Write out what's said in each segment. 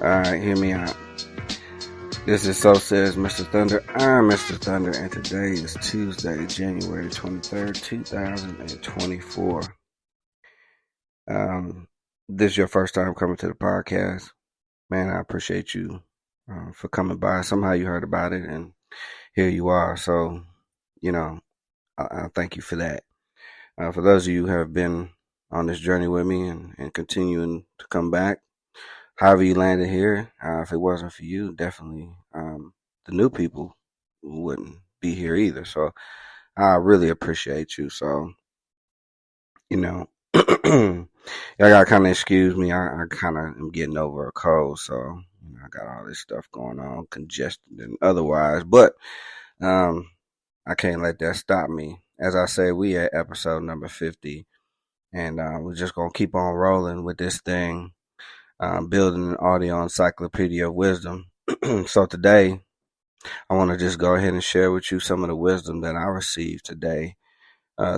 Alright, hear me out. This is So Says Mr. Thunder. I'm Mr. Thunder, and today is Tuesday, January 23rd, 2024. This is your first time coming to the podcast. Man, I appreciate you for coming by. Somehow you heard about it, and here you are. So, I thank you for that. For those of you who have been on this journey with me and continuing to come back, however you landed here, if it wasn't for you, definitely the new people wouldn't be here either. So I really appreciate you. So, y'all gotta kind of excuse me. I kind of am getting over a cold, so I got all this stuff going on, congested and otherwise. But I can't let that stop me. As I say, we at episode number 50, and we're just gonna keep on rolling with this thing. Building an audio encyclopedia of wisdom. So today, I want to just go ahead and share with you some of the wisdom that I received today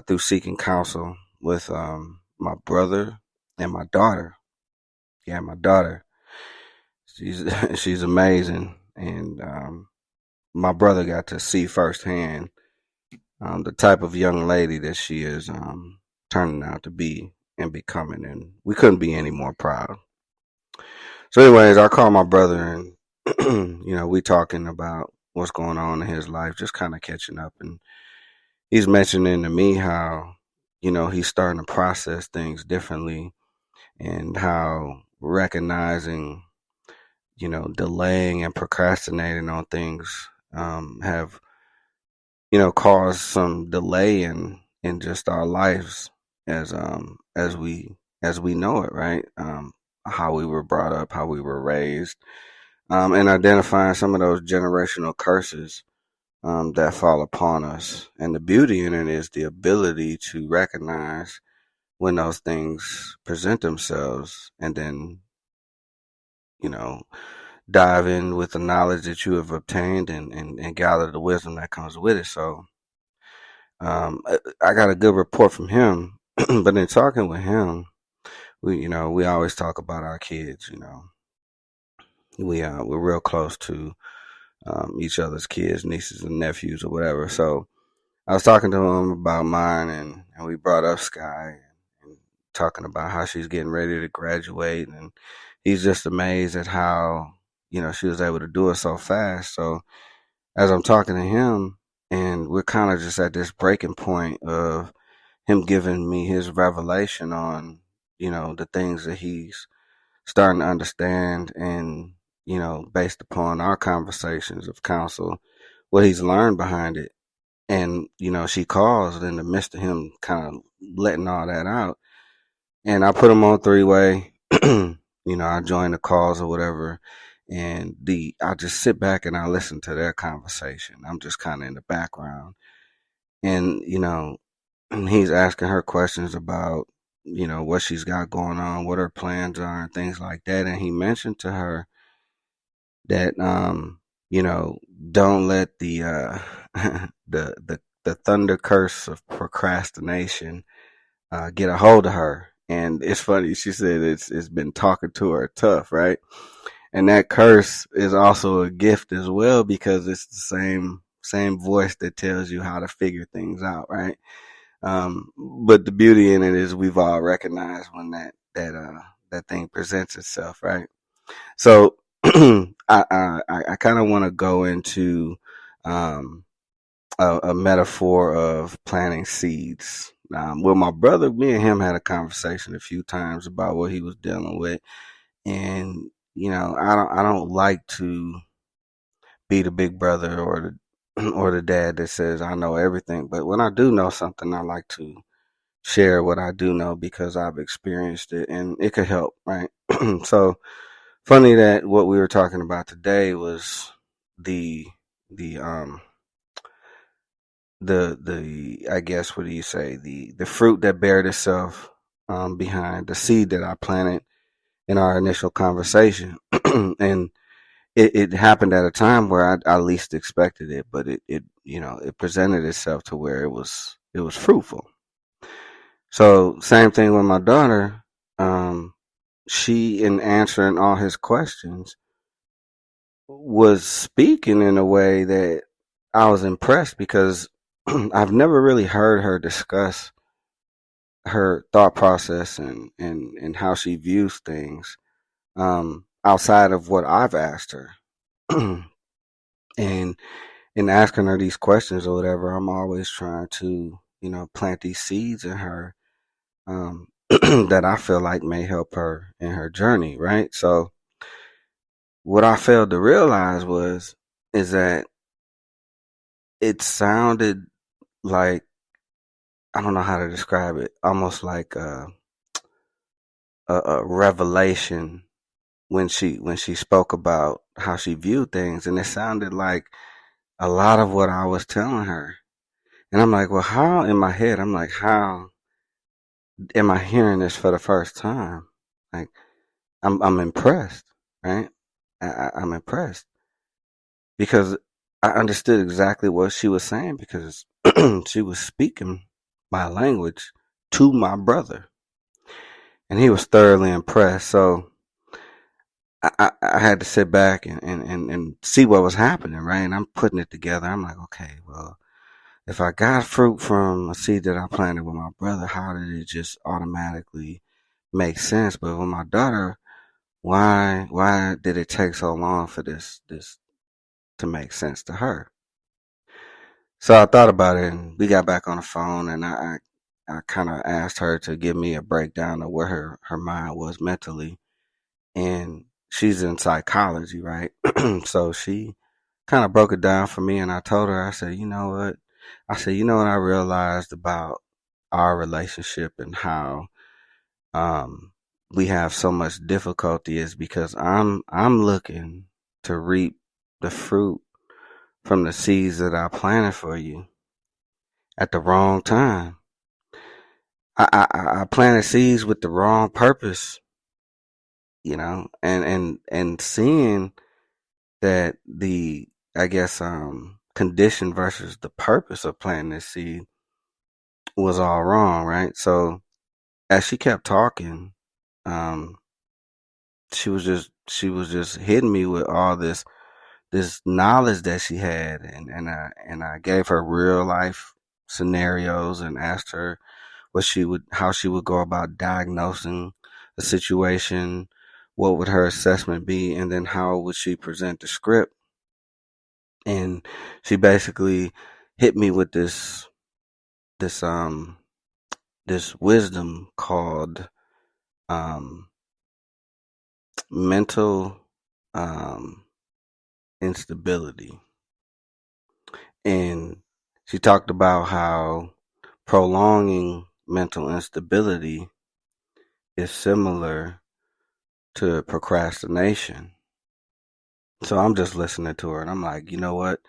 through seeking counsel with my brother and my daughter. Yeah, my daughter. She's amazing, and my brother got to see firsthand the type of young lady that she is turning out to be and becoming, and we couldn't be any more proud. So anyways, I called my brother and, we talking about what's going on in his life, just kind of catching up. And he's mentioning to me how, he's starting to process things differently and how recognizing, delaying and procrastinating on things have, caused some delay in just our lives as we know it, right? How we were brought up, how we were raised, and identifying some of those generational curses that fall upon us. And the beauty in it is the ability to recognize when those things present themselves and then, dive in with the knowledge that you have obtained and gather the wisdom that comes with it. So I got a good report from him, but in talking with him, we always talk about our kids. We're real close to each other's kids, nieces and nephews or whatever. So I was talking to him about mine, and we brought up Sky and talking about how she's getting ready to graduate, and he's just amazed at how she was able to do it so fast. So as I'm talking to him, and we're kind of just at this breaking point of him giving me his revelation on the things that he's starting to understand, and based upon our conversations of counsel, what he's learned behind it. And she calls in the midst of him kind of letting all that out, and I put him on three-way. I join the calls or whatever, and I just sit back and I listen to their conversation. I'm just kind of in the background, and he's asking her questions about what she's got going on, what her plans are, and things like that. And he mentioned to her that don't let the the thunder curse of procrastination get a hold of her. And it's funny, she said it's been talking to her tough, right? And that curse is also a gift as well, because it's the same voice that tells you how to figure things out, right? But the beauty in it is we've all recognized when that thing presents itself, right? So I kind of want to go into a metaphor of planting seeds. Well, my brother, me and him had a conversation a few times about what he was dealing with, and I don't like to be the big brother or the dad that says I know everything. But when I do know something, I like to share what I do know because I've experienced it and it could help, right? So funny that what we were talking about today was the I guess, what do you say, the fruit that bared itself behind the seed that I planted in our initial conversation. And it happened at a time where I least expected it, but it presented itself to where it was fruitful. So same thing with my daughter. she, in answering all his questions, was speaking in a way that I was impressed because I've never really heard her discuss her thought process and how she views things outside of what I've asked her. And in asking her these questions or whatever, I'm always trying to, plant these seeds in her that I feel like may help her in her journey, right? So what I failed to realize is that it sounded like, I don't know how to describe it, almost like a revelation when she spoke about how she viewed things, and it sounded like a lot of what I was telling her. And I'm like, well, how in my head, I'm like, how am I hearing this for the first time? Like, I'm impressed, right? I'm impressed because I understood exactly what she was saying because she was speaking my language to my brother, and he was thoroughly impressed. So I had to sit back and see what was happening, right? And I'm putting it together. I'm like, okay, well, if I got fruit from a seed that I planted with my brother, how did it just automatically make sense? But with my daughter, why did it take so long for this to make sense to her? So I thought about it, and we got back on the phone, and I kind of asked her to give me a breakdown of where her mind was mentally, and she's in psychology, right? So she kind of broke it down for me, and I told her, I said, you know what? I said, you know what I realized about our relationship and how um we have so much difficulty is because I'm looking to reap the fruit from the seeds that I planted for you at the wrong time. I planted seeds with the wrong purpose, and seeing that the, I guess, condition versus the purpose of planting this seed was all wrong, right? So as she kept talking, um, she was just hitting me with all this knowledge that she had, and I gave her real life scenarios and asked her how she would go about diagnosing a situation, what would her assessment be, and then how would she present the script. And she basically hit me with this um this wisdom called um mental um instability. And she talked about how prolonging mental instability is similar to procrastination. So I'm just listening to her, and I'm like, you know what?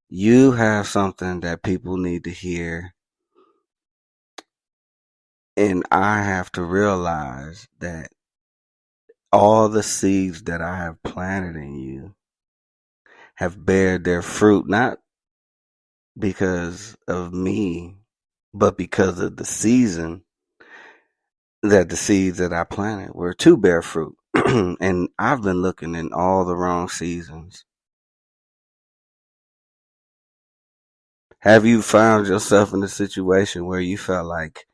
You have something that people need to hear, and I have to realize that all the seeds that I have planted in you have bared their fruit, not because of me, but because of the season that the seeds that I planted were to bear fruit. And I've been looking in all the wrong seasons. Have you found yourself in a situation where you felt like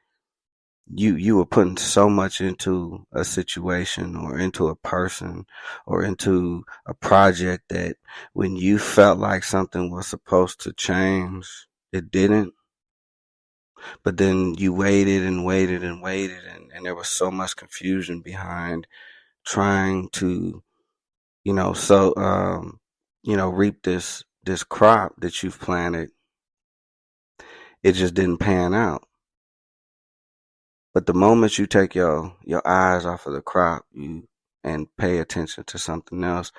you were putting so much into a situation or into a person or into a project that when you felt like something was supposed to change, it didn't? But then you waited and waited and waited, and there was so much confusion behind trying to, so reap this crop that you've planted. It just didn't pan out. But the moment you take your eyes off of the crop, and pay attention to something else,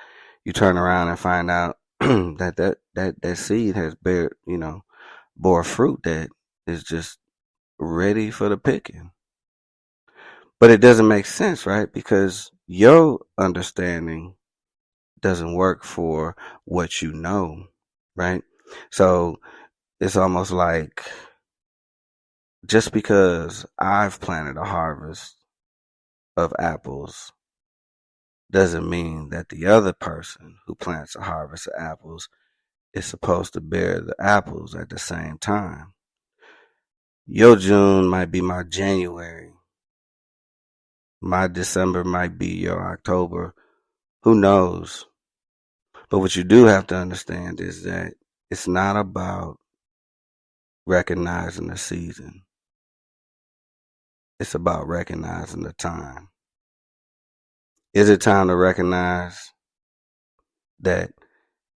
you turn around and find out that seed has bore fruit that is just ready for the picking. But it doesn't make sense, right? Because your understanding doesn't work for what you know, right? So it's almost like just because I've planted a harvest of apples doesn't mean that the other person who plants a harvest of apples is supposed to bear the apples at the same time. Your June might be my January. My December might be your October. Who knows? But what you do have to understand is that it's not about recognizing the season. It's about recognizing the time. Is it time to recognize that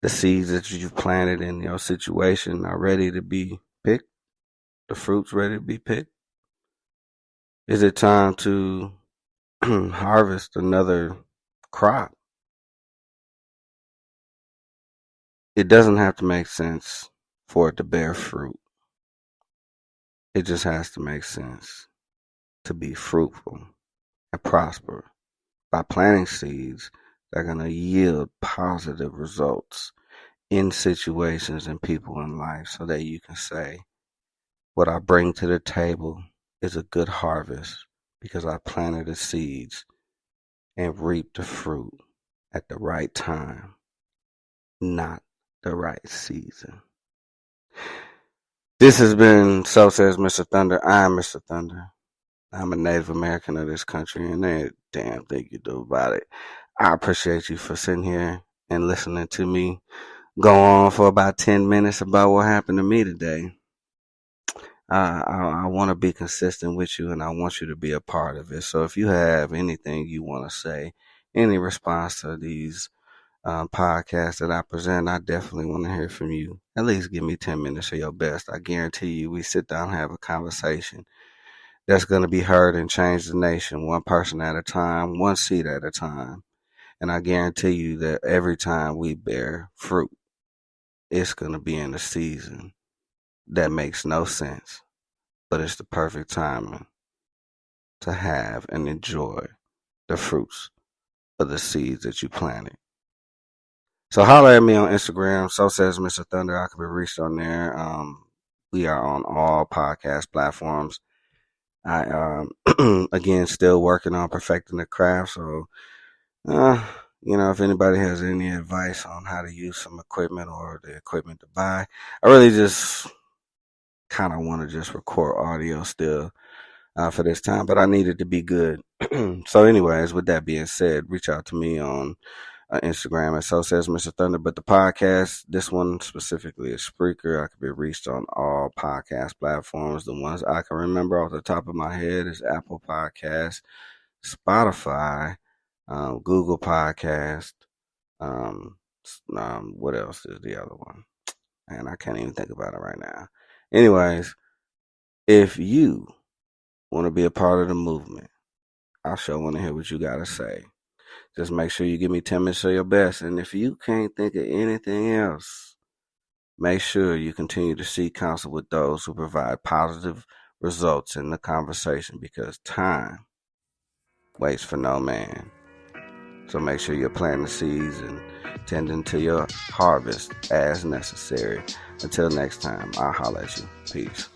the seeds that you've planted in your situation are ready to be picked? The fruit's ready to be picked? Is it time to harvest another crop? It doesn't have to make sense for it to bear fruit. It just has to make sense to be fruitful and prosper by planting seeds that are going to yield positive results in situations and people in life, so that you can say, what I bring to the table is a good harvest because I planted the seeds and reaped the fruit at the right time, not the right season. This has been So Says Mr. Thunder. I am Mr. Thunder. I'm a Native American of this country, and there ain't a damn thing you do about it. I appreciate you for sitting here and listening to me go on for about 10 minutes about what happened to me today. I want to be consistent with you, and I want you to be a part of it. So if you have anything you want to say, any response to these podcasts that I present, I definitely want to hear from you. At least give me 10 minutes of your best. I guarantee you we sit down and have a conversation that's going to be heard and change the nation one person at a time, one seed at a time. And I guarantee you that every time we bear fruit, it's going to be in a season that makes no sense, but it's the perfect timing to have and enjoy the fruits of the seeds that you planted. So holler at me on Instagram. So Says Mr. Thunder. I can be reached on there. We are on all podcast platforms. I again still working on perfecting the craft. So if anybody has any advice on how to use some equipment or the equipment to buy, I really just kind of want to just record audio still for this time, but I need it to be good. So anyways, with that being said, reach out to me on Instagram at So Says Mr. Thunder. But the podcast, this one specifically is Spreaker. I can be reached on all podcast platforms. The ones I can remember off the top of my head is Apple Podcasts, Spotify, Google Podcast. What else is the other one? And I can't even think about it right now. Anyways, if you want to be a part of the movement, I sure want to hear what you got to say. Just make sure you give me 10 minutes of your best. And if you can't think of anything else, make sure you continue to seek counsel with those who provide positive results in the conversation, because time waits for no man. So make sure you're planting seeds and tending to your harvest as necessary. Until next time, I'll holler at you. Peace.